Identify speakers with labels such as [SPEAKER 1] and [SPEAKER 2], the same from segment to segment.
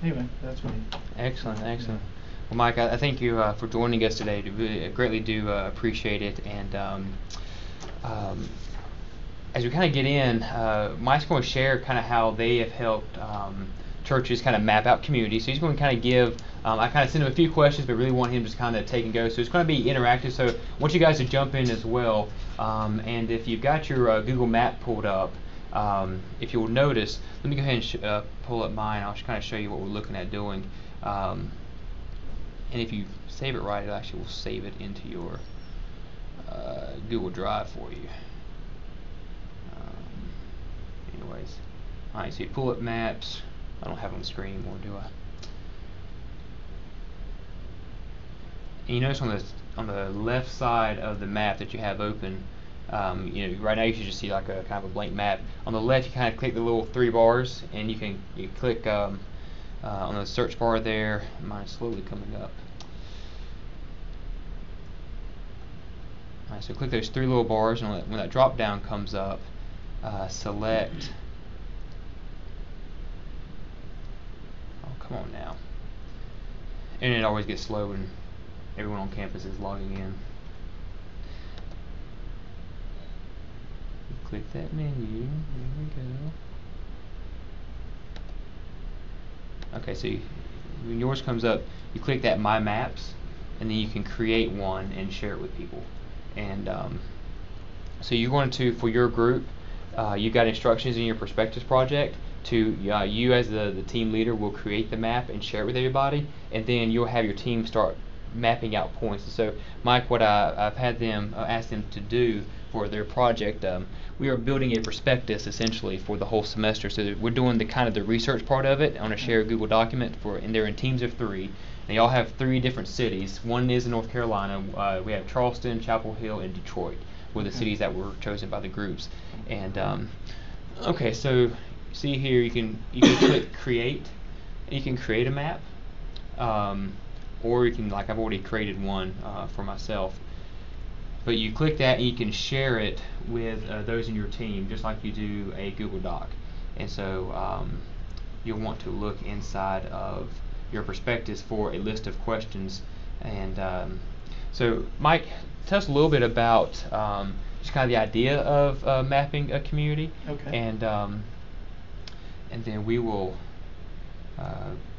[SPEAKER 1] anyway, that's me.
[SPEAKER 2] Excellent, excellent. Well, Mike, I thank you for joining us today. Really, greatly do appreciate it. And um, as we kind of get in, Mike's going to share kind of how they have helped churches kind of map out communities. So he's going to kind of give, I kind of sent him a few questions, but really want him to just kind of take and go. So it's going to be interactive. So I want you guys to jump in as well. And if you've got your Google Map pulled up, if you'll notice, let me go ahead and pull up mine. I'll just kind of show you what we're looking at doing. And if you save it right, it actually will save it into your Google Drive for you. Anyways, alright, so you pull up maps. I don't have it on the screen anymore, do I? And you notice on the left side of the map that you have open, right now you should just see like a kind of a blank map. On the left, you kind of click the little 3 bars, and you click on the search bar there. Mine's slowly coming up. Alright, so click those 3 little bars, and when that drop down comes up, select. Oh, come on now. Internet always gets slow when everyone on campus is logging in. Click that menu. There we go. Okay, so when yours comes up, you click that My Maps, and then you can create one and share it with people. And so you're going to, for your group, you've got instructions in your Perspectives project to you as the team leader will create the map and share it with everybody, and then you'll have your team start mapping out points. And so Mike, what I've had them ask them to do for their project, we are building a prospectus essentially for the whole semester. So we're doing the kind of the research part of it on a shared Google document and they're in teams of 3. They all have 3 different cities. One is in North Carolina. We have Charleston, Chapel Hill, and Detroit were the cities that were chosen by the groups. And okay, so see here you can click create, and you can create a map, or you can, like I've already created one for myself. But you click that and you can share it with those in your team, just like you do a Google Doc. And so you'll want to look inside of your perspectives for a list of questions. And so Mike, tell us a little bit about just kind of the idea of mapping a community.
[SPEAKER 1] Okay.
[SPEAKER 2] And then we will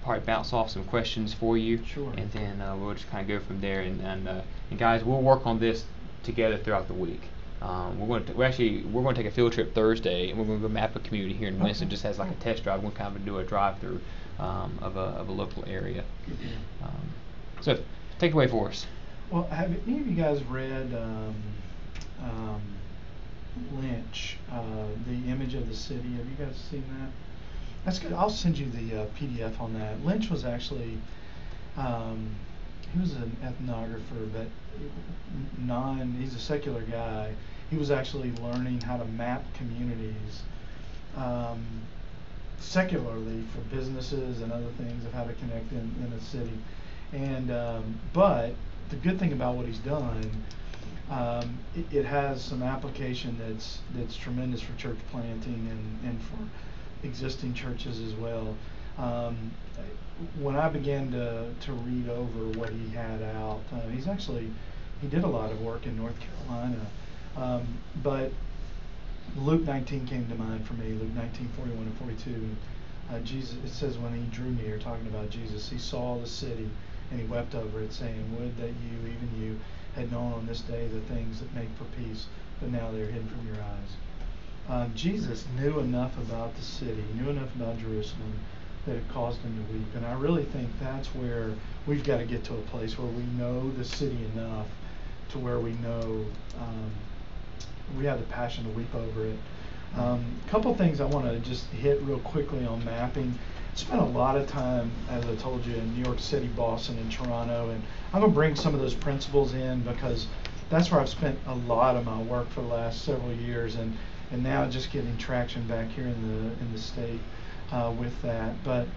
[SPEAKER 2] probably bounce off some questions for you.
[SPEAKER 1] Sure.
[SPEAKER 2] And then we'll just kind of go from there. And guys, we'll work on this together throughout the week. We're going to take a field trip Thursday, and we're going to go map a community here in Winston, just as like a test drive. We're going to kind of do a drive-through of a local area. So take it away for us.
[SPEAKER 1] Well, have any of you guys read Lynch, The Image of the City? Have you guys seen that? That's good. I'll send you the PDF on that. Lynch was actually, he was an ethnographer, but he's a secular guy. He was actually learning how to map communities secularly for businesses and other things of how to connect in a city. And but the good thing about what he's done, it has some application that's tremendous for church planting and for existing churches as well. When I began to read over what he had out, he did a lot of work in North Carolina, but Luke 19 came to mind for me. Luke 19:41 and 42. Jesus, it says, when he drew near, talking about Jesus, he saw the city and he wept over it, saying, "Would that you, even you, had known on this day the things that make for peace, but now they're hidden from your eyes." Jesus knew enough about the city, knew enough about Jerusalem, that it caused him to weep. And I really think that's where we've got to get to a place where we know the city enough to where we know we have the passion to weep over it. A couple things I want to just hit real quickly on mapping. I spent a lot of time, as I told you, in New York City, Boston, and Toronto, and I'm going to bring some of those principles in because that's where I've spent a lot of my work for the last several years, and now just getting traction back here in the state with that. But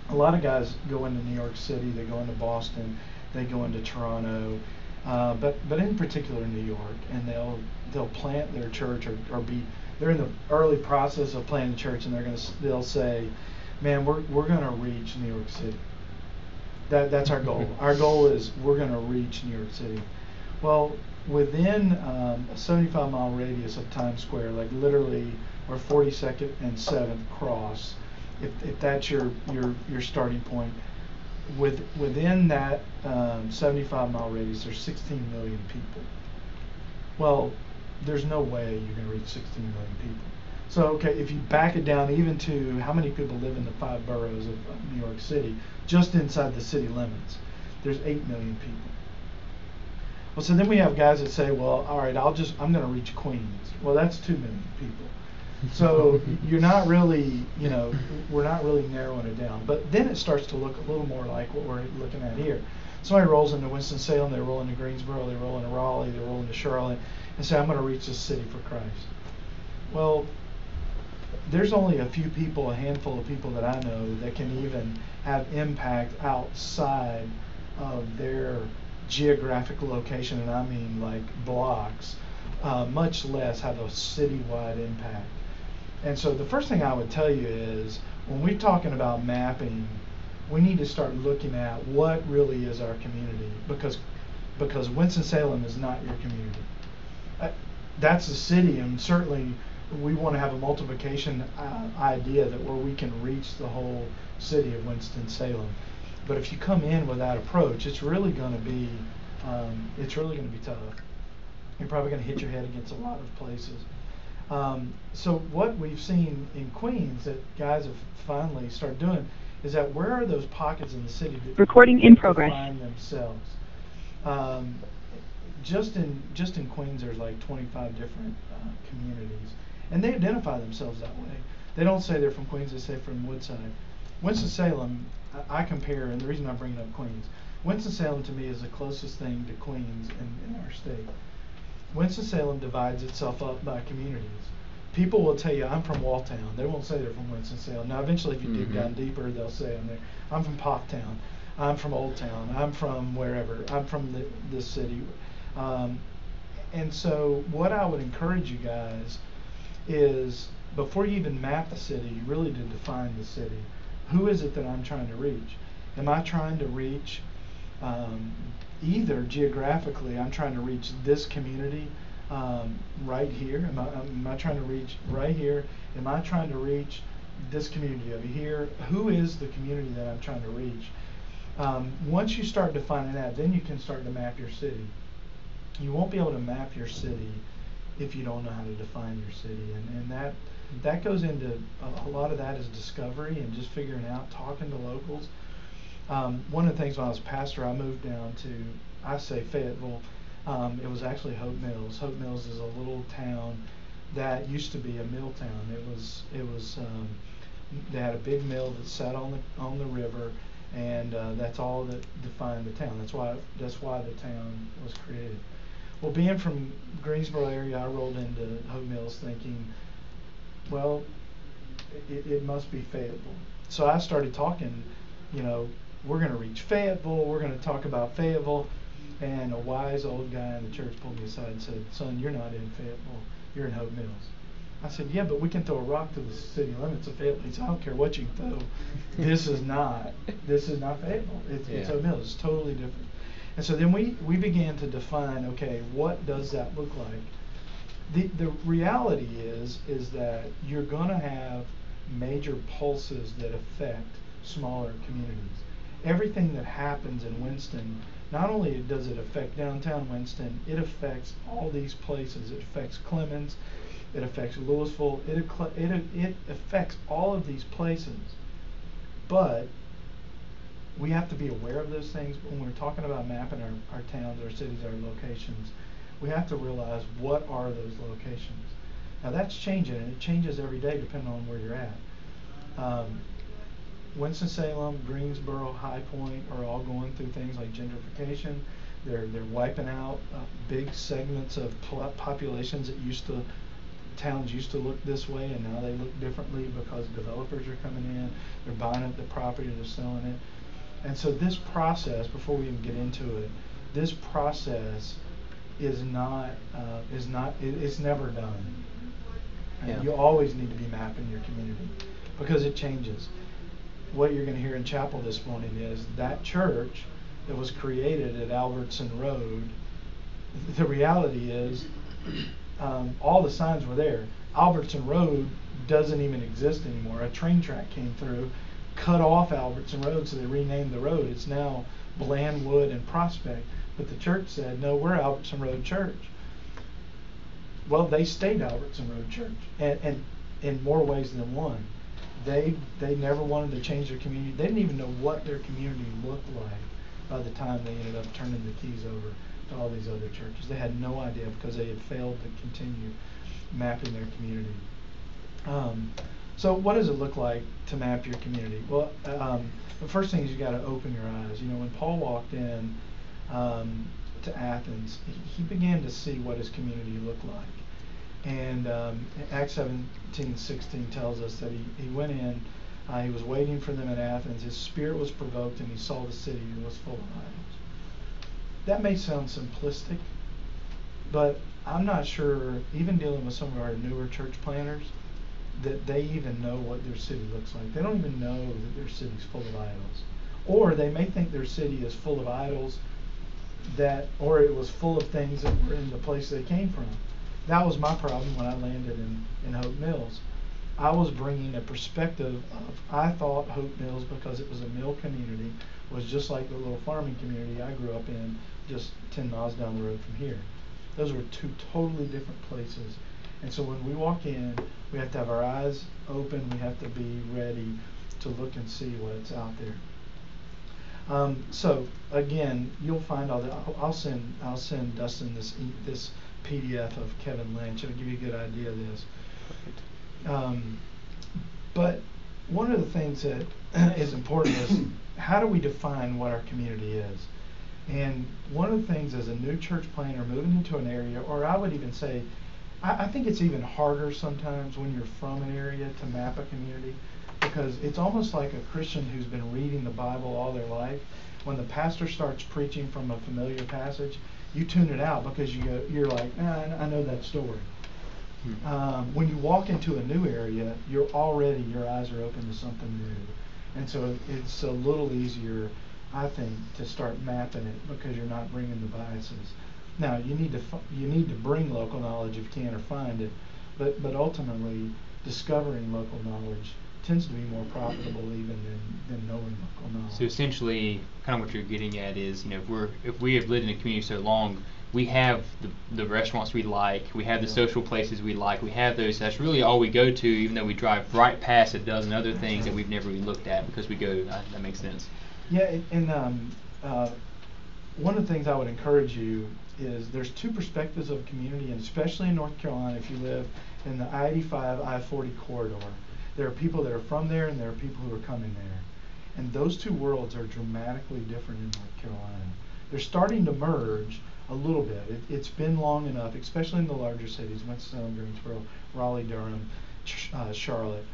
[SPEAKER 1] a lot of guys go into New York City, they go into Boston, they go into Toronto, but in particular New York, and they'll plant their church or they're in the early process of planting the church, and they'll say, man, we're going to reach New York City. That's our goal. Our goal is we're going to reach New York City. Well, within a 75-mile radius of Times Square, like literally where 42nd and 7th cross, if that's your starting point, within that 75-mile radius, there's 16 million people. Well, there's no way you're going to reach 16 million people. So, okay, if you back it down even to how many people live in the 5 boroughs of New York City, just inside the city limits, there's 8 million people. Well, so then we have guys that say, well, all right, I'm going to reach Queens. Well, that's 2 million people. So you're not really, we're not really narrowing it down. But then it starts to look a little more like what we're looking at here. Somebody rolls into Winston-Salem, they roll into Greensboro, they roll into Raleigh, they roll into Charlotte, and say, I'm going to reach this city for Christ. Well, there's only a few people, a handful of people that I know that can even have impact outside of their geographic location, and I mean like blocks, much less have a citywide impact. And so the first thing I would tell you is, when we're talking about mapping, we need to start looking at what really is our community, because Winston-Salem is not your community. That's the city, and certainly we want to have a multiplication idea that where we can reach the whole city of Winston-Salem. But if you come in with that approach, it's really going to be tough. You're probably going to hit your head against a lot of places. So what we've seen in Queens that guys have finally started doing is that where are those pockets in the city that
[SPEAKER 3] recording in progress
[SPEAKER 1] define themselves? Just in Queens, there's like 25 different communities, and they identify themselves that way. They don't say they're from Queens; they say from Woodside. Winston-Salem, I compare, and the reason I'm bringing up Queens, Winston-Salem to me is the closest thing to Queens in our state. Winston-Salem divides itself up by communities. People will tell you, I'm from Walltown. They won't say they're from Winston-Salem. Now, eventually, if you dig down deeper, they'll say I'm from Poptown. I'm from Old Town. I'm from wherever. I'm from this city. And so what I would encourage you guys is, before you even map the city, really to define the city. Who is it that I'm trying to reach? Am I trying to reach either geographically, I'm trying to reach this community right here? Am I trying to reach right here? Am I trying to reach this community over here? Who is the community that I'm trying to reach? Once you start defining that, then you can start to map your city. You won't be able to map your city if you don't know how to define your city, and that goes into a lot of that is discovery and just figuring out, talking to locals. One of the things when I was pastor, I moved down to, I say Fayetteville. It was actually Hope Mills. Hope Mills is a little town that used to be a mill town. It was they had a big mill that sat on the river, and that's all that defined the town. That's why the town was created. Well, being from Greensboro area, I rolled into Hope Mills thinking, well, it must be Fayetteville. So I started talking, we're going to reach Fayetteville, we're going to talk about Fayetteville, and a wise old guy in the church pulled me aside and said, son, you're not in Fayetteville, you're in Hope Mills. I said, yeah, but we can throw a rock to the city limits of Fayetteville. He said, I don't care what you throw. This is not Fayetteville. It's Hope Mills. It's totally different. And so then we began to define, okay, what does that look like? The reality is that you're going to have major pulses that affect smaller communities. Everything that happens in Winston, not only does it affect downtown Winston, it affects all these places. It affects Clemens, it affects Louisville, it affects all of these places. But we have to be aware of those things when we're talking about mapping our towns, our cities, our locations. We have to realize, what are those locations? Now that's changing, and it changes every day depending on where you're at. Winston-Salem, Greensboro, High Point are all going through things like gentrification. They're wiping out big segments of populations that towns used to look this way, and now they look differently because developers are coming in. They're buying up the property, they're selling it. And so this process, before we even get into it, this process is never done. And you always need to be mapping your community because it changes. what you're going to hear in chapel this morning is that church that was created at Albertson Road, the reality is all the signs were there. Albertson Road doesn't even exist anymore. A train track came through, cut off Albertson Road, so they renamed the road. It's now Blandwood and Prospect. But the church said, no, we're Albertson Road Church. Well, they stayed Albertson Road Church, and in more ways than one. They never wanted to change their community. They didn't even know what their community looked like by the time they ended up turning the keys over to all these other churches. They had no idea because they had failed to continue mapping their community. So what does it look like to map your community? Well, the first thing is you got to open your eyes. You know, when Paul walked in to Athens, he began to see what his community looked like. And Acts 17:16 tells us that he went in, he was waiting for them in Athens, his spirit was provoked, and he saw the city and was full of idols. That may sound simplistic, but I'm not sure, even dealing with some of our newer church planners, that they even know what their city looks like. They don't even know that their city's full of idols. Or they may think their city is full of idols, or it was full of things that were in the place they came from. That was my problem when I landed in Hope Mills. I was bringing a perspective of, I thought Hope Mills, because it was a mill community, was just like the little farming community I grew up in just 10 miles down the road from here. Those were two totally different places. And so when we walk in, we have to have our eyes open, we have to be ready to look and see what's out there. So again, you'll find all that. I'll send Dustin this PDF of Kevin Lynch. It'll give you a good idea of this. But one of the things that is important is, how do we define what our community is? And one of the things as a new church planner moving into an area, or I would even say, I think it's even harder sometimes when you're from an area to map a community, because it's almost like a Christian who's been reading the Bible all their life. When the pastor starts preaching from a familiar passage, you tune it out because you're like, I know that story. When you walk into a new area, your eyes are open to something new. And so it's a little easier, I think, to start mapping it because you're not bringing the biases. Now, you need to bring local knowledge if you can, or find it, but ultimately discovering local knowledge tends to be more profitable even than knowing local knowledge.
[SPEAKER 2] So essentially, kind of what you're getting at is, if we have lived in a community so long, we have the restaurants we like, we have the social places we like, we have those. That's really all we go to, even though we drive right past a dozen other things that we've never really looked at because we go. That makes sense.
[SPEAKER 1] Yeah, and one of the things I would encourage you is, there's two perspectives of community, and especially in North Carolina, if you live in the I-85, I-40 corridor, there are people that are from there and there are people who are coming there. And those two worlds are dramatically different in North Carolina. They're starting to merge a little bit. It's been long enough, especially in the larger cities, Winston-Salem, Greensboro, Raleigh, Durham, Charlotte.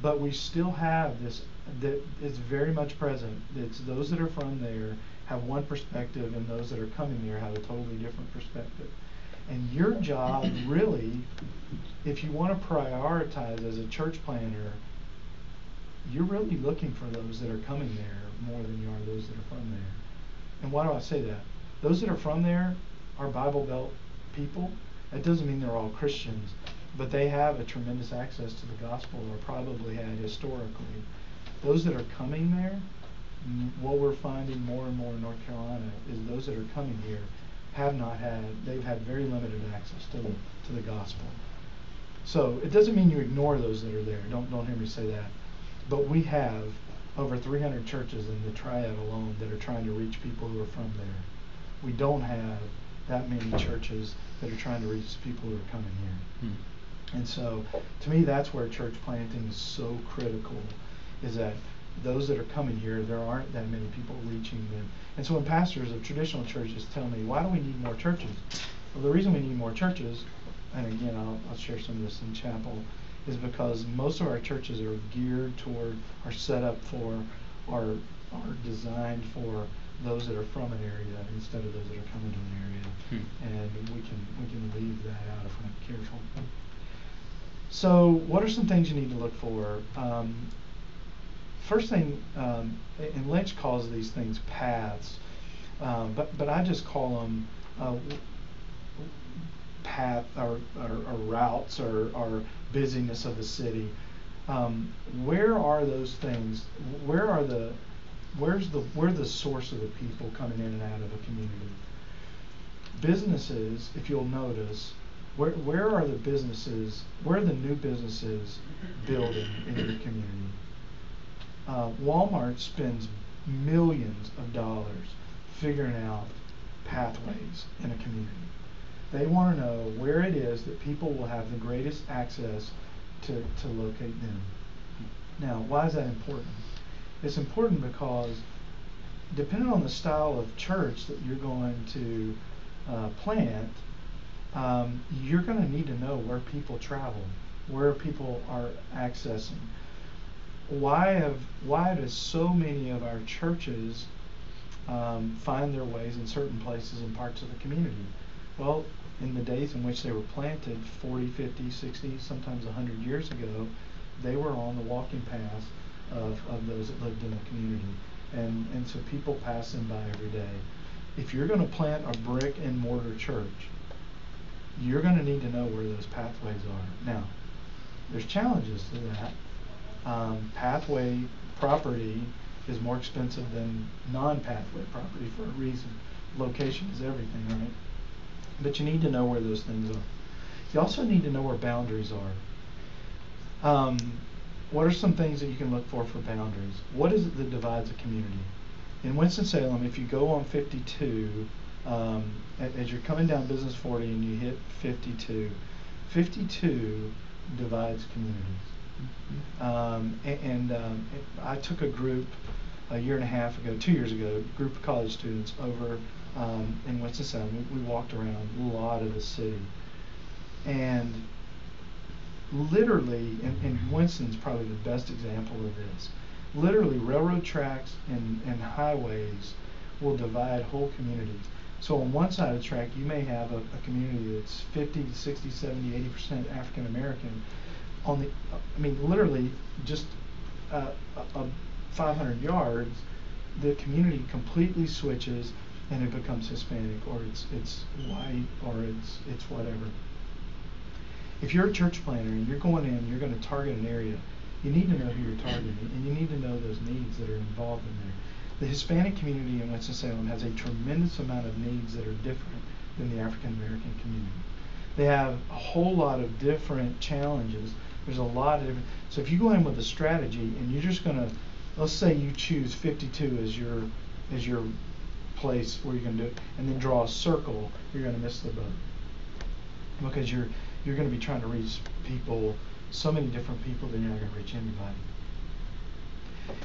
[SPEAKER 1] But we still have this that is very much present. It's those that are from there have one perspective, and those that are coming there have a totally different perspective. And your job really, if you want to prioritize as a church planner, you're really looking for those that are coming there more than you are those that are from there. And why do I say that? Those that are from there are Bible Belt people. That doesn't mean they're all Christians, but they have a tremendous access to the gospel, or probably had historically. Those that are coming there, what we're finding more and more in North Carolina is those that are coming here they've had very limited access to the gospel. So it doesn't mean you ignore those that are there. Don't hear me say that. But we have over 300 churches in the Triad alone that are trying to reach people who are from there. We don't have that many churches that are trying to reach people who are coming here. And so, to me, that's where church planting is so critical, is that those that are coming here, there aren't that many people reaching them. And so when pastors of traditional churches tell me, why do we need more churches? Well, the reason we need more churches, and again, I'll share some of this in chapel, is because most of our churches are geared toward, are set up for, are designed for those that are from an area instead of those that are coming to an area. And we can leave that out if we're not careful. So what are some things you need to look for? first thing, and Lynch calls these things paths, but I just call them path or routes or busyness of the city. Where are those things? Where the source of the people coming in and out of a community? Businesses, if you'll notice, where are the businesses? Where are the new businesses building in your community? Walmart spends millions of dollars figuring out pathways in a community. They want to know where it is that people will have the greatest access to locate them. Now, why is that important? It's important because depending on the style of church that you're going to plant, you're going to need to know where people travel, where people are accessing. Why does so many of our churches find their ways in certain places and parts of the community? Well, in the days in which they were planted 40, 50, 60, sometimes 100 years ago, they were on the walking paths of those that lived in the community. And so people pass them by every day. If you're going to plant a brick and mortar church, you're going to need to know where those pathways are. Now, there's challenges to that. Pathway property is more expensive than non-pathway property for a reason. Location is everything, right? But you need to know where those things are. You also need to know where boundaries are. What are some things that you can look for boundaries? What is it that divides a community? In Winston-Salem, if you go on 52, as you're coming down Business 40 and you hit 52, 52 divides communities. I took a group a year and a half ago, 2 years ago, a group of college students over in Winston-Salem. We walked around a lot of the city. And literally, and Winston's probably the best example of this, literally railroad tracks and highways will divide whole communities. So on one side of the track, you may have a community that's 50 to 60, 70, 80% African American. Literally just 500 yards, the community completely switches and it becomes Hispanic, or it's white, or it's whatever. If you're a church planner and you're going in, you're going to target an area, you need to know who you're targeting, and you need to know those needs that are involved in there. The Hispanic community in Winston-Salem has a tremendous amount of needs that are different than the African American community. They have a whole lot of different challenges. There's a lot of different, so if you go in with a strategy and you're just going to, let's say you choose 52 as your place where you're going to do it, and then draw a circle, you're going to miss the boat. Because you're going to be trying to reach people, so many different people, that you're not going to reach anybody.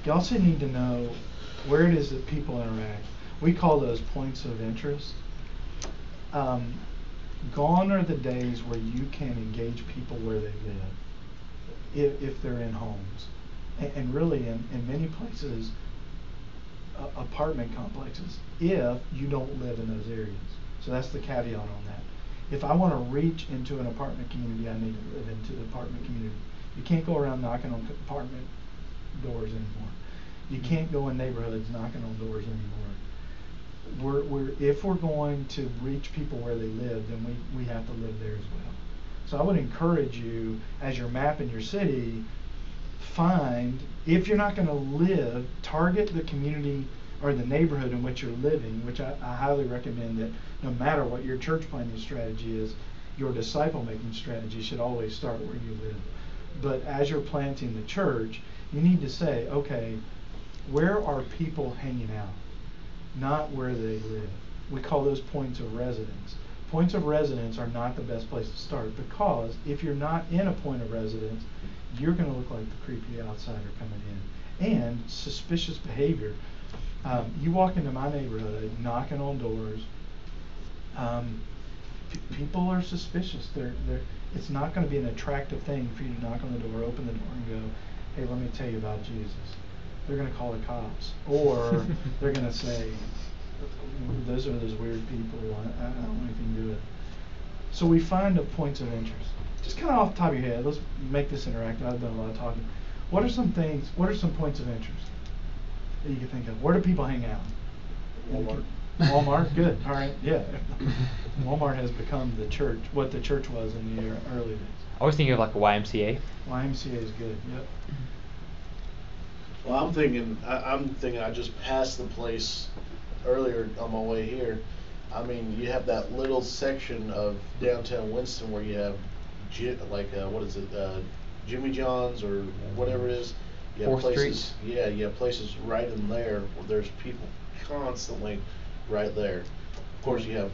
[SPEAKER 1] You also need to know where it is that people interact. We call those points of interest. Gone are the days where you can engage people where they live, if they're in homes. And really, in many places, apartment complexes, if you don't live in those areas. So that's the caveat on that. If I want to reach into an apartment community, I need to live into the apartment community. You can't go around knocking on apartment doors anymore. You can't go in neighborhoods knocking on doors anymore. If we're going to reach people where they live, then we have to live there as well. So I would encourage you, as you're mapping your city, find, if you're not going to live, target the community or the neighborhood in which you're living, which I highly recommend that no matter what your church planting strategy is, your disciple making strategy should always start where you live. But as you're planting the church, you need to say, okay, where are people hanging out? Not where they live. We call those points of residence. Points of residence are not the best place to start, because if you're not in a point of residence, you're going to look like the creepy outsider coming in. And suspicious behavior. You walk into my neighborhood, knocking on doors, people are suspicious. It's not going to be an attractive thing for you to knock on the door, open the door, and go, hey, let me tell you about Jesus. They're going to call the cops. Or they're going to say, those are those weird people, I don't want anything to do with it. So we find the points of interest. Just kind of off the top of your head, let's make this interactive. I've done a lot of talking. What are some things? What are some points of interest that you can think of? Where do people hang out?
[SPEAKER 3] Walmart.
[SPEAKER 1] Walmart, good. All right, yeah. Walmart has become the church, what the church was in the early days.
[SPEAKER 2] I was thinking of like a YMCA.
[SPEAKER 1] YMCA is good. Yep.
[SPEAKER 3] Well, I'm thinking I just passed the place earlier on my way here. I mean, you have that little section of downtown Winston where you have what is it, Jimmy John's or whatever it is. You have
[SPEAKER 2] 4th
[SPEAKER 3] places,
[SPEAKER 2] Street?
[SPEAKER 3] yeah, you have places right in there where there's people constantly right there. Of course, you have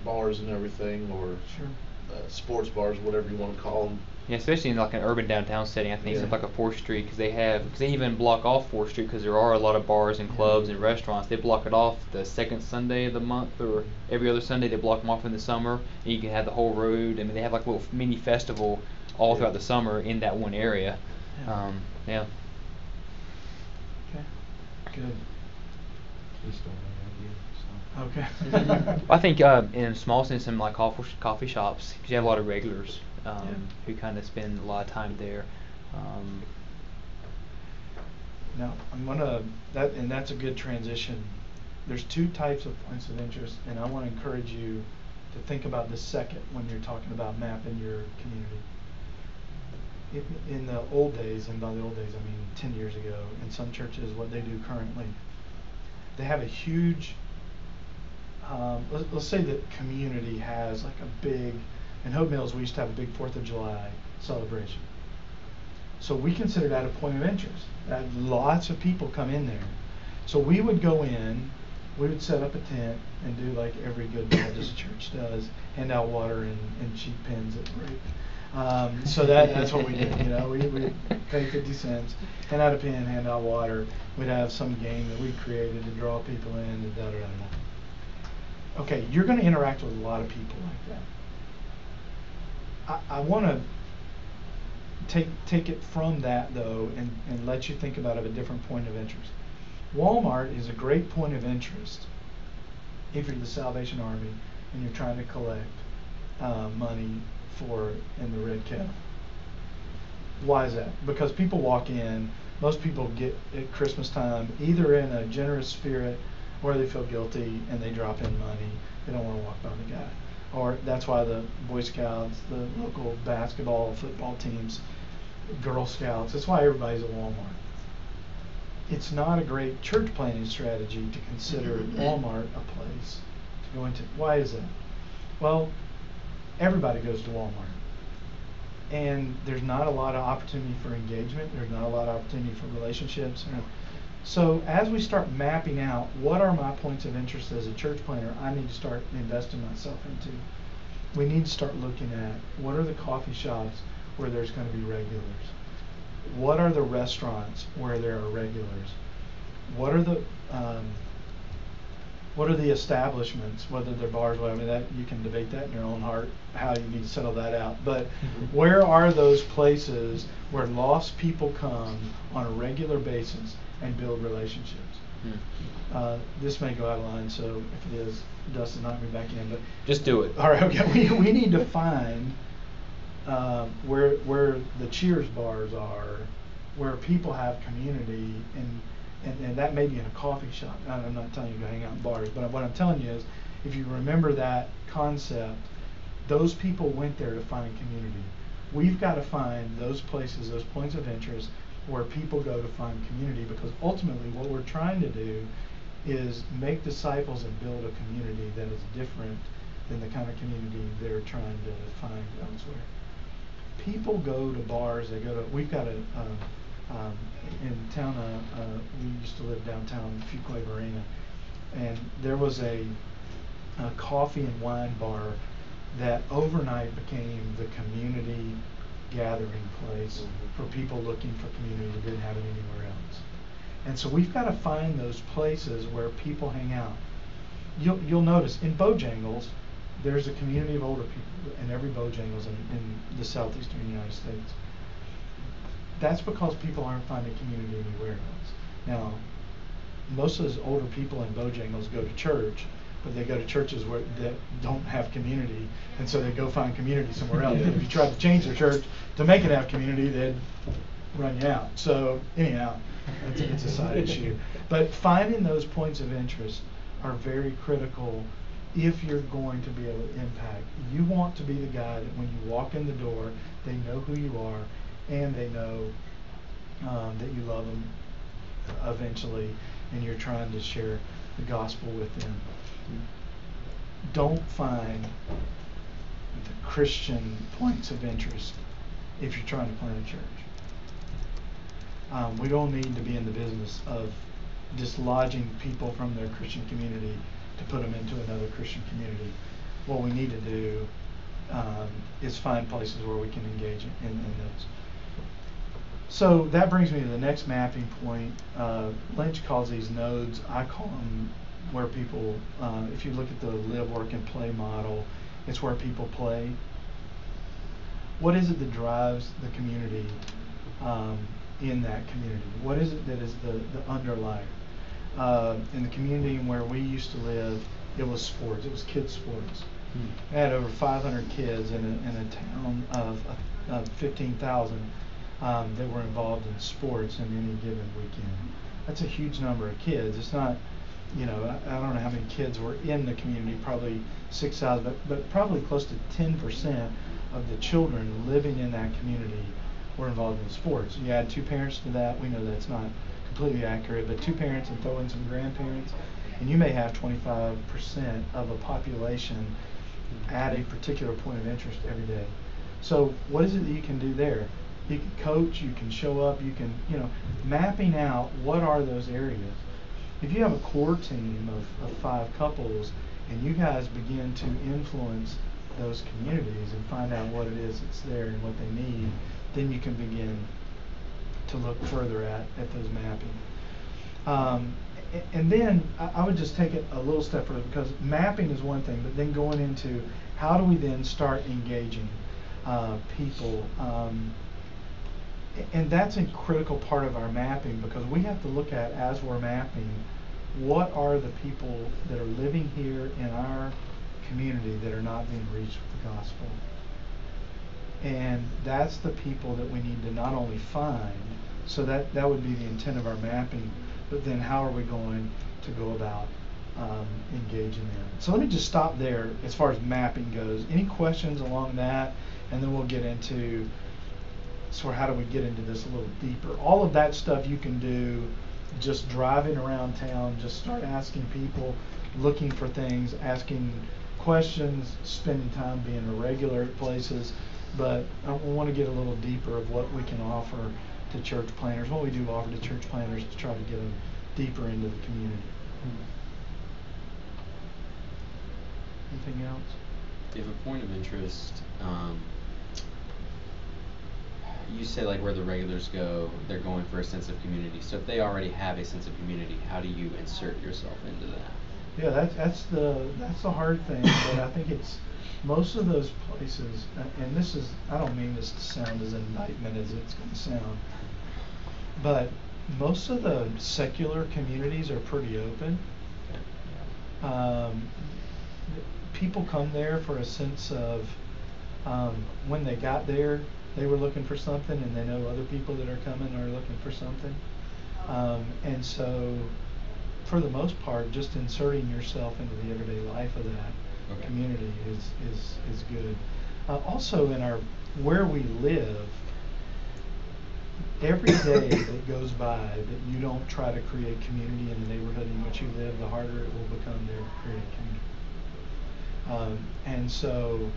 [SPEAKER 3] bars and everything, or
[SPEAKER 1] Sure.
[SPEAKER 3] sports bars, whatever you want to call them.
[SPEAKER 2] Yeah, especially in like an urban downtown setting, I think
[SPEAKER 3] Yeah.
[SPEAKER 2] stuff like a 4th Street, because they even block off 4th Street because there are a lot of bars and clubs and restaurants. They block it off the second Sunday of the month or every other Sunday. They block them off in the summer, and you can have the whole road. I mean, they have like a little mini festival all throughout the summer in that one area.
[SPEAKER 1] Yeah.
[SPEAKER 2] Yeah.
[SPEAKER 1] Okay. Good.
[SPEAKER 4] Please don't
[SPEAKER 1] Okay.
[SPEAKER 2] I think in a small sense, some like coffee shops, because you have a lot of regulars who kind of spend a lot of time there.
[SPEAKER 1] Now, that's a good transition. There's two types of points of interest, and I want to encourage you to think about the second when you're talking about mapping your community. In the old days, and by the old days I mean 10 years ago, in some churches, what they do currently, they have a huge, let's say that community has like a big, in Hope Mills we used to have a big 4th of July celebration. So we consider that a point of interest. That lots of people come in there. So we would go in, we would set up a tent and do like every good Baptist church does, hand out water and cheap pens at the break. So that's what we did. You know, we pay 50 cents, hand out a pen, hand out water. We'd have some game that we created to draw people in, and da da da da. Okay, you're going to interact with a lot of people like that. I want to take it from that though, and let you think about it a different point of interest. Walmart is a great point of interest if you're the Salvation Army and you're trying to collect money in the red kettle. Why is that? Because people walk in, most people get at Christmas time either in a generous spirit or they feel guilty and they drop in money. They don't want to walk by the guy. Or that's why the Boy Scouts, the local basketball, football teams, Girl Scouts, that's why everybody's at Walmart. It's not a great church planning strategy to consider Walmart a place to go into. Why is that? Well, everybody goes to Walmart. And there's not a lot of opportunity for engagement. There's not a lot of opportunity for relationships. So as we start mapping out what are my points of interest as a church planner, I need to start investing myself into. We need to start looking at what are the coffee shops where there's going to be regulars. What are the restaurants where there are regulars? What are the establishments, whether they're bars, whatever, that you can debate that in your own heart, how you need to settle that out. But where are those places where lost people come on a regular basis and build relationships? This may go out of line, so if it is, Dustin, knock me back in. But
[SPEAKER 2] just do it.
[SPEAKER 1] All right, okay. We need to find where the Cheers bars are, where people have community, and that may be in a coffee shop. I'm not telling you to hang out in bars, but what I'm telling you is, if you remember that concept, those people went there to find community. We've got to find those places, those points of interest where people go to find community, because ultimately what we're trying to do is make disciples and build a community that is different than the kind of community they're trying to find elsewhere. People go to bars, we've got in town, we used to live downtown Fuquay Marina, and there was a coffee and wine bar that overnight became the community gathering place for people looking for community that didn't have it anywhere else. And so we've got to find those places where people hang out. You'll notice in Bojangles, there's a community of older people in every Bojangles in the southeastern United States. That's because people aren't finding community anywhere else. Now, most of those older people in Bojangles go to church, but they go to churches that don't have community, and so they go find community somewhere else. And if you tried to change their church to make it have community, run you out. So anyhow, it's a side issue. But finding those points of interest are very critical if you're going to be able to impact. You want to be the guy that when you walk in the door, they know who you are, and they know that you love them eventually, and you're trying to share the gospel with them. Don't find the Christian points of interest if you're trying to plant a church. We don't need to be in the business of dislodging people from their Christian community to put them into another Christian community. What we need to do is find places where we can engage in those. So that brings me to the next mapping point. Lynch calls these nodes. I call them where people, if you look at the live, work, and play model, it's where people play. What is it that drives the community in that community? What is it that is the underlying? In the community where we used to live, it was sports. It was kids' sports. I had over 500 kids in a town of 15,000 that were involved in sports in any given weekend. That's a huge number of kids. It's not, I don't know how many kids were in the community, probably 6,000, but probably close to 10% of the children living in that community were involved in sports. You add 2 parents to that, we know that's not completely accurate, but 2 parents and throw in some grandparents, and you may have 25% of a population at a particular point of interest every day. So what is it that you can do there? You can coach, you can show up, you can, mapping out what are those areas. If you have a core team of 5 couples and you guys begin to influence those communities and find out what it is that's there and what they need, then you can begin to look further at those mapping. And then I would just take it a little step further, because mapping is one thing, but then going into how do we then start engaging people. And that's a critical part of our mapping, because we have to look at, as we're mapping, what are the people that are living here in our community that are not being reached with the gospel. And that's the people that we need to not only find, so that would be the intent of our mapping, but then how are we going to go about engaging them. So let me just stop there as far as mapping goes. Any questions along that? And then we'll get into sort of how do we get into this a little deeper. All of that stuff you can do just driving around town, just start asking people, looking for things, asking questions, spending time being irregular at places. But I want to get a little deeper of what we can offer to church planners, what we do offer to church planners to try to get them deeper into the community. Anything else?
[SPEAKER 5] If a point of interest, you say like where the regulars go, they're going for a sense of community. So if they already have a sense of community, how do you insert yourself into that?
[SPEAKER 1] Yeah, that's the hard thing, but I think it's most of those places, and this is, I don't mean this to sound as indictment as it's going to sound, but most of the secular communities are pretty open. People come there for a sense of when they got there, they were looking for something, and they know other people that are coming are looking for something. And so, for the most part, just inserting yourself into the everyday life of that community is good. Also, in where we live, every day that goes by that you don't try to create community in the neighborhood in which you live, the harder it will become to create community. And so,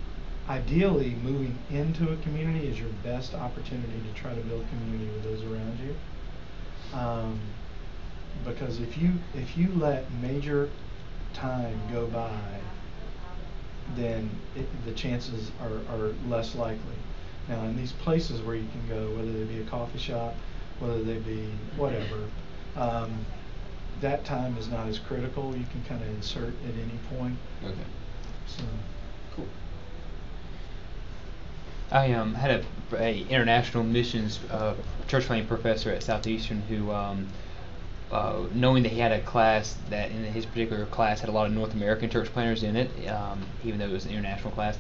[SPEAKER 1] ideally, moving into a community is your best opportunity to try to build community with those around you. Because if you let major time go by, then the chances are less likely. Now, in these places where you can go, whether they be a coffee shop, whether they be whatever, that time is not as critical. You can kind of insert at any point.
[SPEAKER 5] Okay.
[SPEAKER 1] So.
[SPEAKER 5] Cool.
[SPEAKER 2] I had a international missions church planting professor at Southeastern who, knowing that he had a class that in his particular class had a lot of North American church planters in it, even though it was an international class,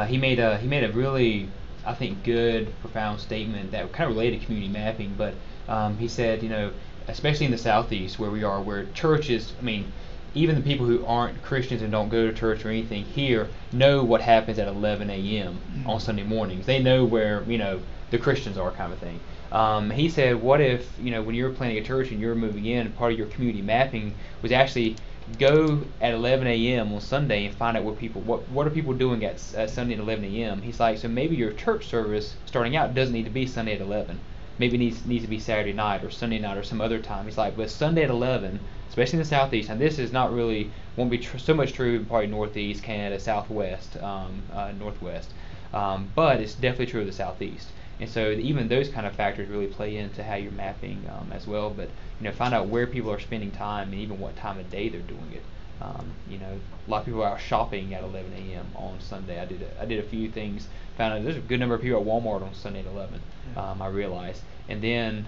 [SPEAKER 2] he made a really I think, good, profound statement that kind of related to community mapping. But he said, especially in the Southeast where we are, where churches, I mean, even the people who aren't Christians and don't go to church or anything here know what happens at 11 a.m. on Sunday mornings. They know where, the Christians are, kind of thing. He said, what if, when you're planning a church and you're moving in, part of your community mapping was actually go at 11 a.m. on Sunday and find out what are people doing at Sunday at 11 a.m. He's like, so maybe your church service starting out doesn't need to be Sunday at 11. Maybe it needs to be Saturday night or Sunday night or some other time. He's like, but Sunday at 11, especially in the Southeast, and this is not really, won't be so much true in probably Northeast, Canada, Southwest, Northwest, but it's definitely true of the Southeast. And so even those kind of factors really play into how you're mapping as well. But find out where people are spending time and even what time of day they're doing it. A lot of people are out shopping at 11 a.m. on Sunday. I did a few things. Found out there's a good number of people at Walmart on Sunday at 11. I realized. And then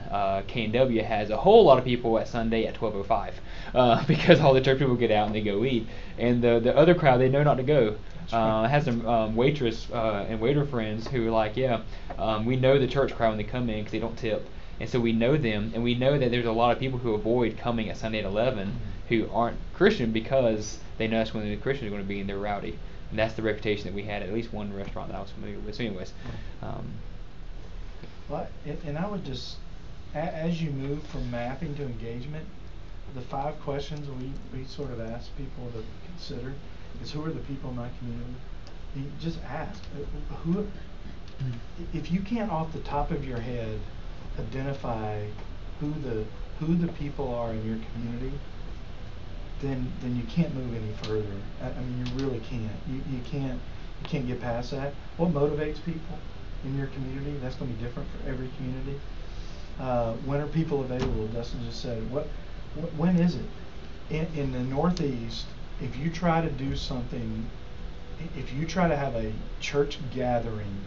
[SPEAKER 2] K&W has a whole lot of people at Sunday at 12:05 because all the church people get out and they go eat. And the other crowd, they know not to go. I had some waitress and waiter friends who were like, we know the church crowd when they come in because they don't tip. And so we know them, and we know that there's a lot of people who avoid coming at Sunday at 11 who aren't Christian because they know that's when the Christians are going to be and they're rowdy. And that's the reputation that we had at least one restaurant that I was familiar with. So anyways.
[SPEAKER 1] Well, and I would just, as you move from mapping to engagement, the 5 questions we sort of ask people to consider is, who are the people in my community? You just ask, if you can't off the top of your head identify who the people are in your community, then you can't move any further. I mean, you really can't. You can't get past that. What motivates people in your community? That's going to be different for every community. When are people available? Dustin just said. When is it? In the Northeast, if you try to do something, if you try to have a church gathering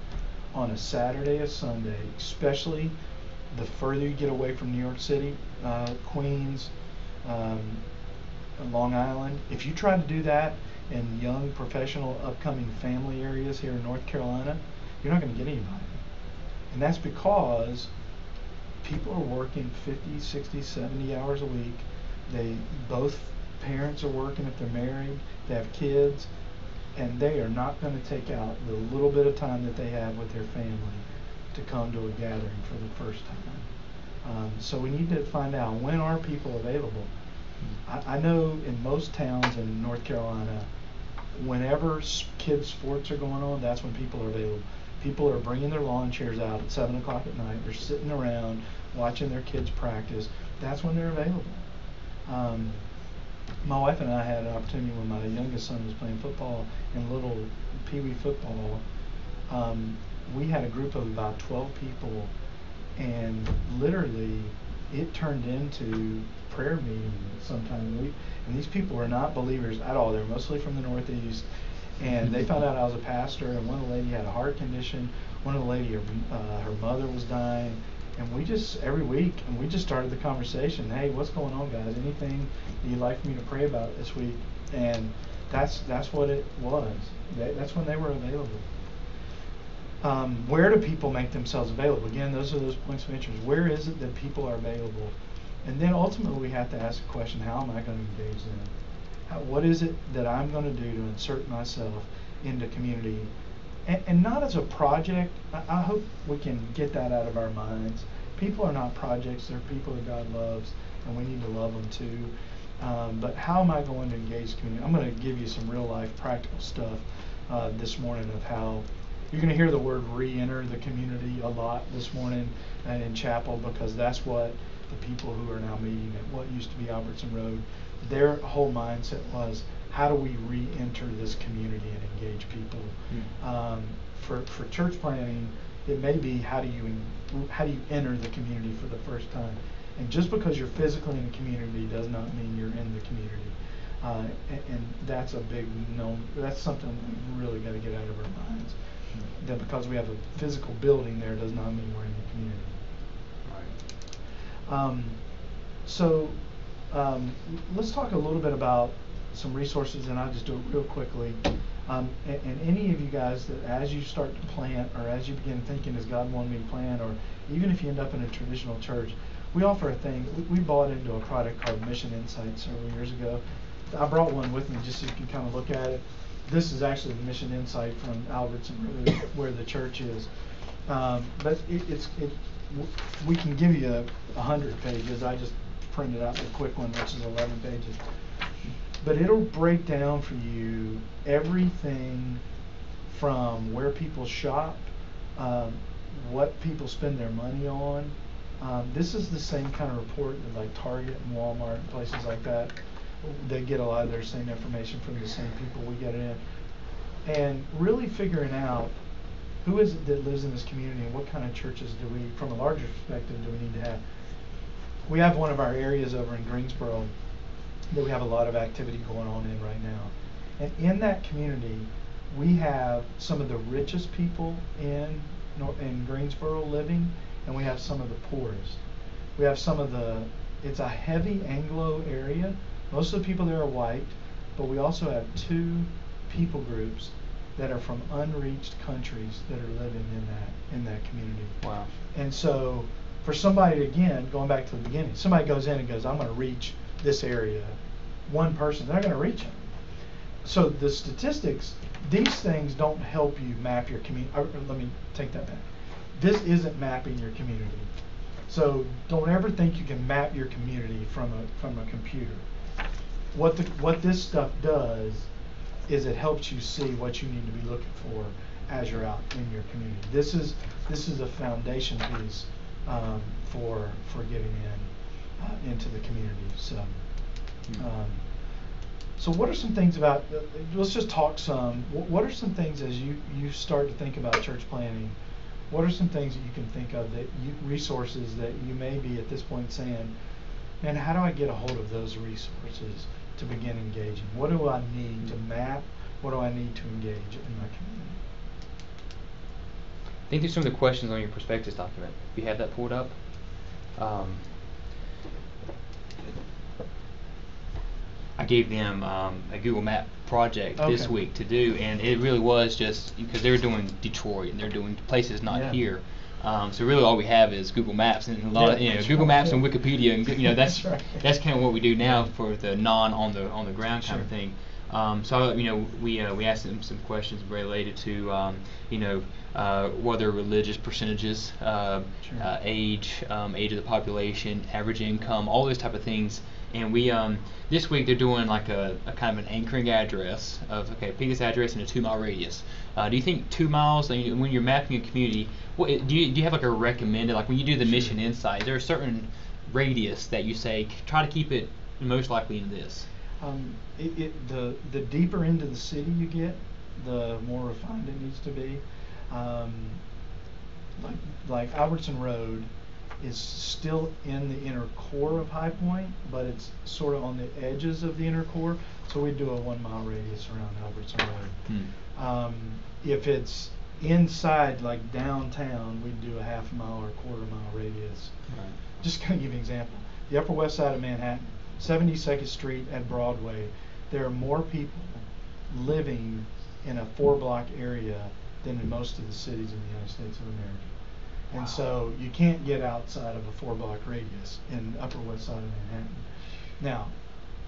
[SPEAKER 1] on a Saturday or Sunday, especially the further you get away from New York City, Queens, Long Island, if you try to do that in young, professional, upcoming family areas here in North Carolina, you're not going to get anybody. And that's because people are working 50, 60, 70 hours a week. Both parents are working if they're married, they have kids, and they are not going to take out the little bit of time that they have with their family to come to a gathering for the first time. So we need to find out, when are people available? I know in most towns in North Carolina, whenever kids' sports are going on, that's when people are available. People are bringing their lawn chairs out at 7 o'clock at night. They're sitting around watching their kids practice. That's when they're available. My wife and I had an opportunity when my youngest son was playing football in little pee-wee football. We had a group of about 12 people, and literally it turned into prayer meeting sometime. And these people were not believers at all. They're mostly from the Northeast, and they found out I was a pastor, and one lady had a heart condition. One of the lady, her mother was dying. And we just, every week, and we just started the conversation. Hey, what's going on, guys? Anything you'd like for me to pray about this week? And that's what it was. That's when they were available. Where do people make themselves available? Again, those are those points of interest. Where is it that people are available? And then ultimately we have to ask the question, how am I going to engage them? What is it that I'm going to do to insert myself into community? And not as a project. I hope we can get that out of our minds. People are not projects. They're people that God loves, and we need to love them too. But how am I going to engage the community? I'm going to give you some real life practical stuff this morning of how you're going to hear the word re-enter the community a lot this morning in chapel, because that's what the people who are now meeting at what used to be Albertson Road, their whole mindset was, how do we re-enter this community and engage people? For church planning, it may be, how do you enter the community for the first time? And just because you're physically in the community does not mean you're in the community. And that's a big no. That's something we really got to get out of our minds. That because we have a physical building there does not mean we're in the community. Right. Let's talk a little bit about some resources, and I'll just do it real quickly. And any of you guys that as you start to plant, or as you begin thinking, does God want me to plant, or even if you end up in a traditional church, we offer a thing. We bought into a product called Mission Insights several years ago. I brought one with me just so you can kind of look at it. This is actually the Mission Insight from Albertson Road, where the church is. But we can give you 100 pages. I just printed out the quick one, which is 11 pages. But it'll break down for you everything from where people shop, what people spend their money on. This is the same kind of report that like Target and Walmart and places like that. They get a lot of their same information from the same people we get it in. And really figuring out who is it that lives in this community and what kind of churches do we, from a larger perspective, do we need to have. We have one of our areas over in Greensboro that we have a lot of activity going on in right now. And in that community, we have some of the richest people in Greensboro living, and we have some of the poorest. We have some of it's a heavy Anglo area. Most of the people there are white, but we also have 2 people groups that are from unreached countries that are living in that community.
[SPEAKER 2] Wow.
[SPEAKER 1] And so for somebody, again, going back to the beginning, somebody goes in and goes, I'm going to reach this area. One person, they're not going to reach them. So the statistics, these things don't help you map your community. Let me take that back. This isn't mapping your community. So don't ever think you can map your community from a computer. What this stuff does is it helps you see what you need to be looking for as you're out in your community. This is a foundation piece for getting into the community. So what are some things about? Let's just talk some. What are some things as you start to think about church planning? What are some things that you can think of resources that you may be at this point saying, man, how do I get a hold of those resources to begin engaging? What do I need to map? What do I need to engage in my community?
[SPEAKER 2] I think there's some of the questions on your perspectives document. If you have that pulled up. I gave them a Google Map project this week to do, and it really was just because they were doing Detroit and they're doing places not here. So really all we have is Google Maps and a lot of Google Maps and Wikipedia, and that's right. That's kind of what we do now for the non on the ground kind of thing. So we asked them some questions related to whether religious percentages, age of the population, average income, all those type of things. And we this week they're doing like a kind of an anchoring address of pick this address in a 2-mile radius. Do you think 2 miles? When you're mapping a community, do you have like a recommended, like when you do the Mission Insight, is there a certain radius that you say try to keep it most likely in this?
[SPEAKER 1] The deeper into the city you get, the more refined it needs to be. Like Albertson Road is still in the inner core of High Point, but it's sort of on the edges of the inner core. So we do a 1-mile radius around Albertson Road. If it's inside, like downtown, we'd do a half-mile or quarter-mile radius.
[SPEAKER 2] Right.
[SPEAKER 1] Just kind of give you an example. The Upper West Side of Manhattan, 72nd Street at Broadway, there are more people living in a 4-block area than in most of the cities in the United States of America. And so you can't get outside of a 4-block radius in Upper West Side of Manhattan. Now,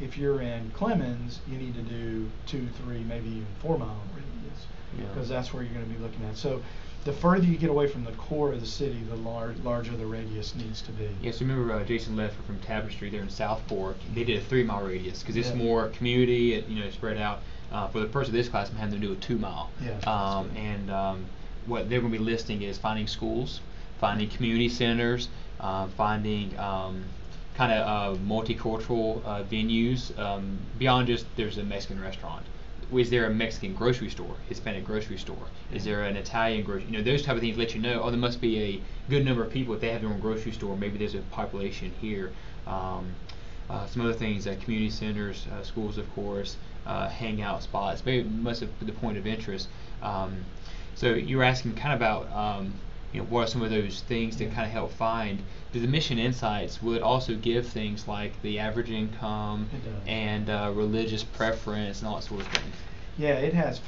[SPEAKER 1] if you're in Clemens, you need to do 2, 3, maybe even 4-mile radius, because that's where you're going to be looking at. So the further you get away from the core of the city, the larger the radius needs to be.
[SPEAKER 2] Yes, remember Jason Leffer from Tapestry there in South Fork. They did a 3-mile radius because it's more community, spread out. For the first of this class, I'm having them do a 2-mile. What they're going to be listing is finding schools, finding community centers, finding kind of multicultural venues beyond just there's a Mexican restaurant. Is there a Mexican grocery store, Hispanic grocery store? Is there an Italian grocery? Those type of things let you know, there must be a good number of people if they have their own grocery store. Maybe there's a population here. Some other things, community centers, schools, of course, hangout spots. Maybe must have the point of interest. So you were asking kind of about what are some of those things to kind of help find. Do the Mission Insights would also give things like the average income and religious preference and all that sort of thing?
[SPEAKER 1] Yeah, it has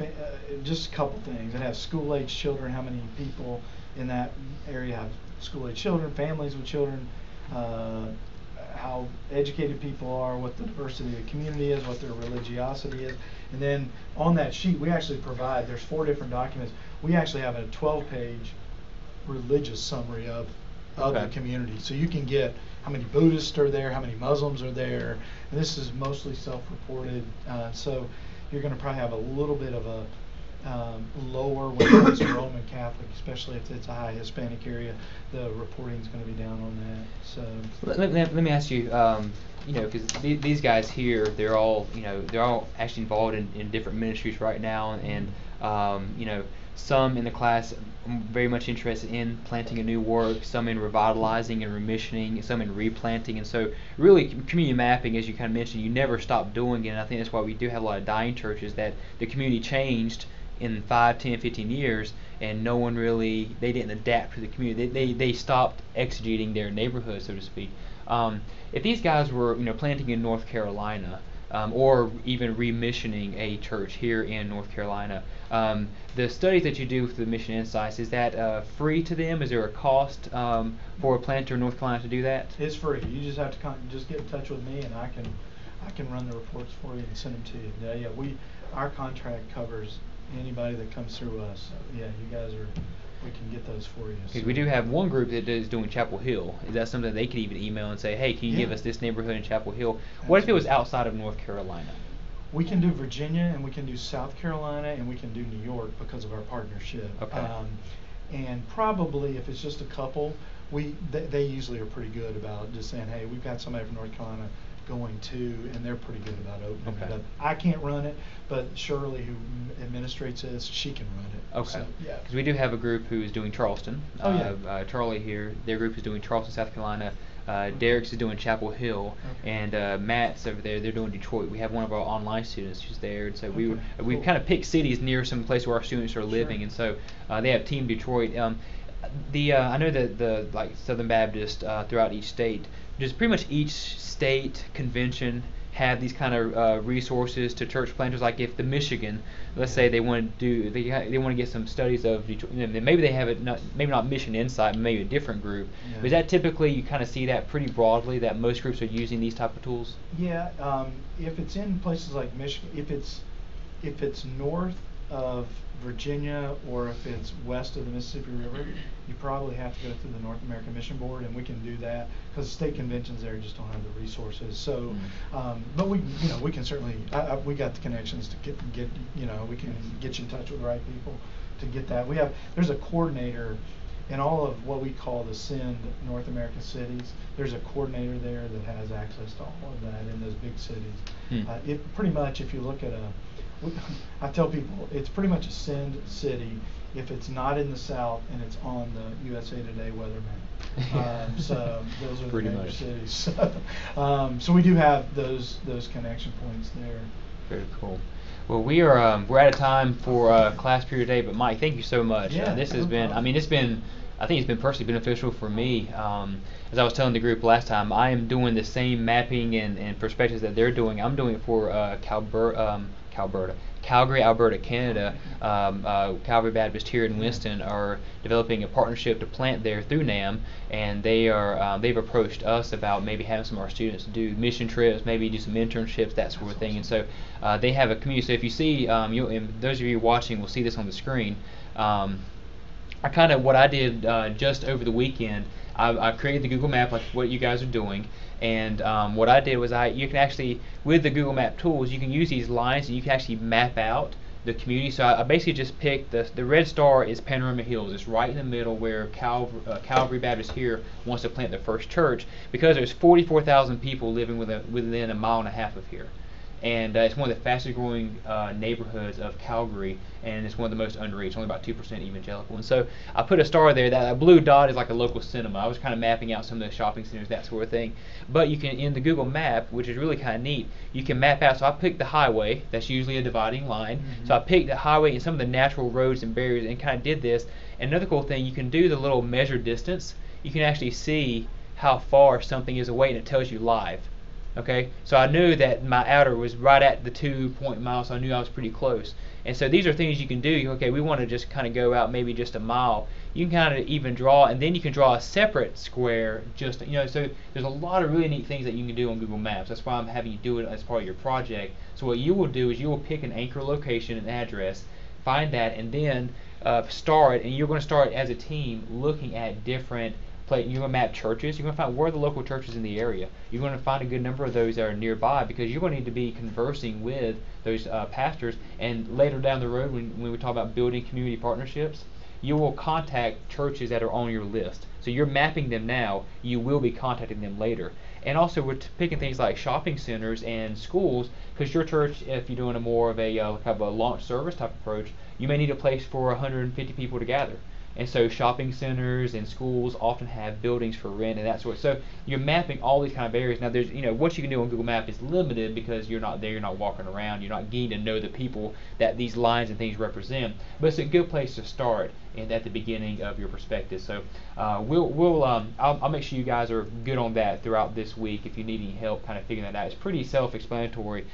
[SPEAKER 1] just a couple things. It has school-age children, how many people in that area have school-age children, families with children, how educated people are, what the diversity of the community is, what their religiosity is. And then on that sheet, we actually provide, there's 4 different documents. We actually have a 12-page religious summary of the
[SPEAKER 2] Okay.
[SPEAKER 1] community. So you can get how many Buddhists are there, how many Muslims are there. And this is mostly self-reported. So you're going to probably have a little bit of a lower when it comes to Roman Catholic, especially if it's a high Hispanic area. The reporting is going to be down on that. So
[SPEAKER 2] Let me ask you, you know, because these guys here, they're all, you know, they're all actually involved in different ministries right now, and you know, some in the class very much interested in planting a new work, some in revitalizing and remissioning, some in replanting, and so really community mapping, as you kind of mentioned, you never stop doing it, and I think that's why we do have a lot of dying churches, that the community changed in 5, 10, 15 years, and no one really, they didn't adapt to the community. They stopped exegeting their neighborhood, so to speak. If these guys were, you know, planting in North Carolina, or even remissioning a church here in North Carolina, the studies that you do with the Mission Insights, is that free to them? Is there a cost for a planter in North Carolina to do that?
[SPEAKER 1] it's free. You just have to just get in touch with me, and I can run the reports for you and send them to you. Yeah, our contract covers anybody that comes through us. So yeah, you guys we can get those for you.
[SPEAKER 2] Because
[SPEAKER 1] So
[SPEAKER 2] we do have one group that is doing Chapel Hill. Is that something they could even email and say, hey, can you give
[SPEAKER 1] Yeah.
[SPEAKER 2] us this neighborhood in Chapel Hill? What if it was
[SPEAKER 1] Absolutely.
[SPEAKER 2] outside of North Carolina?
[SPEAKER 1] We can do Virginia, and we can do South Carolina, and we can do New York because of our partnership.
[SPEAKER 2] Okay.
[SPEAKER 1] And probably if it's just a couple, they usually are pretty good about just saying, hey, we've got somebody from North Carolina going to, and they're pretty good about opening
[SPEAKER 2] Okay.
[SPEAKER 1] it up. I can't run it, but Shirley, who administrates this, she can run it.
[SPEAKER 2] Okay.
[SPEAKER 1] So, yeah.
[SPEAKER 2] Because we do have a group who is doing Charleston.
[SPEAKER 1] Oh, yeah.
[SPEAKER 2] Charlie here, their group is doing Charleston, South Carolina. Derek's is doing Chapel Hill,
[SPEAKER 1] Okay.
[SPEAKER 2] and Matt's over there. They're doing Detroit. We have one of our online students who's there, and so
[SPEAKER 1] Okay,
[SPEAKER 2] we've
[SPEAKER 1] cool.
[SPEAKER 2] kind of picked cities near some place where our students are
[SPEAKER 1] Sure.
[SPEAKER 2] living, and so they have Team Detroit. I know that the like Southern Baptist throughout each state, just pretty much each state convention have these kind of resources to church planters. Like if the Michigan, let's say they want to do, they want to get some studies of Detroit, maybe they have it maybe not Mission Insight, but maybe a different group.
[SPEAKER 1] Yeah.
[SPEAKER 2] But is that typically, you kind of see that pretty broadly, that most groups are using these type of tools?
[SPEAKER 1] Yeah, if it's in places like Michigan, if it's north of Virginia or if it's west of the Mississippi River, you probably have to go through the North American Mission Board, and we can do that because state conventions there just don't have the resources. So, but we can certainly, we got the connections to get we can get you in touch with the right people to get that. There's a coordinator in all of what we call the SEND North American cities. There's a coordinator there that has access to all of that in those big cities. It pretty much, if you look at I tell people it's pretty much a SEND city if it's not in the South and it's on the USA Today weather map. So those are
[SPEAKER 2] Pretty
[SPEAKER 1] the major
[SPEAKER 2] much.
[SPEAKER 1] cities. So we do have those connection points there.
[SPEAKER 2] Very cool. Well, we're out of time for class period today, but Mike, thank you so much.
[SPEAKER 1] Yeah,
[SPEAKER 2] This has
[SPEAKER 1] no
[SPEAKER 2] been,
[SPEAKER 1] problem.
[SPEAKER 2] I think it's been personally beneficial for me. As I was telling the group last time, I am doing the same mapping and perspectives that they're doing. I'm doing it for Calgary, Alberta, Canada. Calvary Baptist here in Winston are developing a partnership to plant there through NAM, and they've approached us about maybe having some of our students do mission trips, maybe do some internships, that sort of thing. And so they have a community. So if you see, and those of you watching will see this on the screen. What I did just over the weekend, I created the Google Map like what you guys are doing, and what I did was you can actually, with the Google Map tools, you can use these lines and you can actually map out the community. So I basically just picked the red star is Panorama Hills. It's right in the middle where Calvary Baptist here wants to plant their first church, because there's 44,000 people living within a mile and a half of here. And it's one of the fastest growing neighborhoods of Calgary, and it's one of the most unreached, only about 2% evangelical. And so I put a star there. That blue dot is like a local cinema. I was kind of mapping out some of the shopping centers, that sort of thing. But you can, in the Google Map, which is really kind of neat, you can map out. So I picked the highway. That's usually a dividing line. So I picked the highway and some of the natural roads and barriers and kind of did this. And another cool thing, you can do the little measure distance. You can actually see how far something is away, and it tells you live. Okay, so I knew that my outer was right at the 2 point mile, so I knew I was pretty close. And so these are things you can do. Okay, we want to just kind of go out maybe just a mile. You can kind of even draw, and then you can draw a separate square. Just so there's a lot of really neat things that you can do on Google Maps. That's why I'm having you do it as part of your project. So what you will do is you will pick an anchor location, an address, find that, and then start. And you're going to start as a team looking at different you're going to map churches. You're going to find where are the local churches in the area. You're going to find a good number of those that are nearby, because you're going to need to be conversing with those pastors. And later down the road, when we talk about building community partnerships, you will contact churches that are on your list. So you're mapping them now. You will be contacting them later. And also, we're picking things like shopping centers and schools, because your church, if you're doing a more of a kind of a launch service type approach, you may need a place for 150 people to gather. And so shopping centers and schools often have buildings for rent and that sort. So you're mapping all these kind of areas. Now there's what you can do on Google Maps is limited, because you're not there, you're not walking around, you're not getting to know the people that these lines and things represent. But it's a good place to start and at the beginning of your perspective. So I'll make sure you guys are good on that throughout this week. If you need any help kind of figuring that out, it's pretty self-explanatory.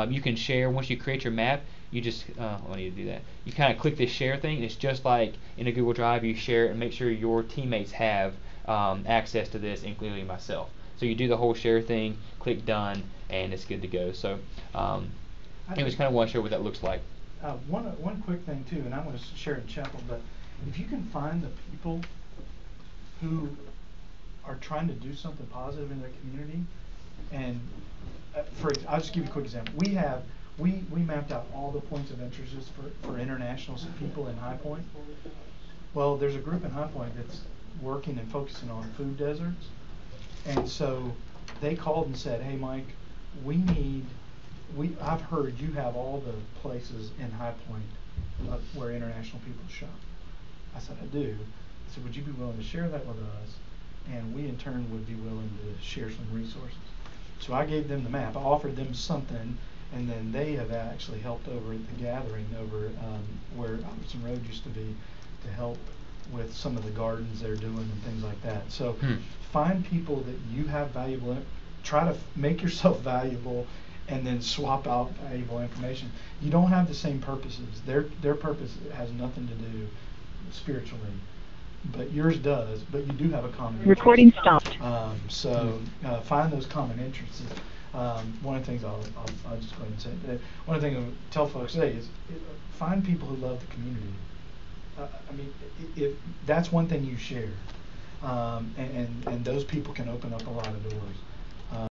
[SPEAKER 2] You can share once you create your map. You just I need to do that. You kind of click this share thing, and it's just like in a Google Drive. You share it and make sure your teammates have access to this, including myself. So you do the whole share thing, click done, and it's good to go. So it was kind of want to show what that looks like.
[SPEAKER 1] One quick thing too, and I'm going to share in chapel, but if you can find the people who are trying to do something positive in their community, and I'll just give you a quick example. We mapped out all the points of interest for international people in High Point. Well, there's a group in High Point that's working and focusing on food deserts, and so they called and said, "Hey, Mike, I've heard you have all the places in High Point where international people shop." I said, "I do." I said, "Would you be willing to share that with us?" And we in turn would be willing to share some resources. So I gave them the map. I offered them something, and then they have actually helped over at the gathering over where Albertson Road used to be, to help with some of the gardens they're doing and things like that. So find people that you have valuable, try to make yourself valuable, and then swap out valuable information. You don't have the same purposes. Their purpose has nothing to do spiritually, but yours does. But you do have a common interest.
[SPEAKER 6] Recording stopped.
[SPEAKER 1] Find those common interests. One of the things I'll just go ahead and say, one of the things I tell folks today is find people who love the community. I mean, if that's one thing you share, and those people can open up a lot of doors.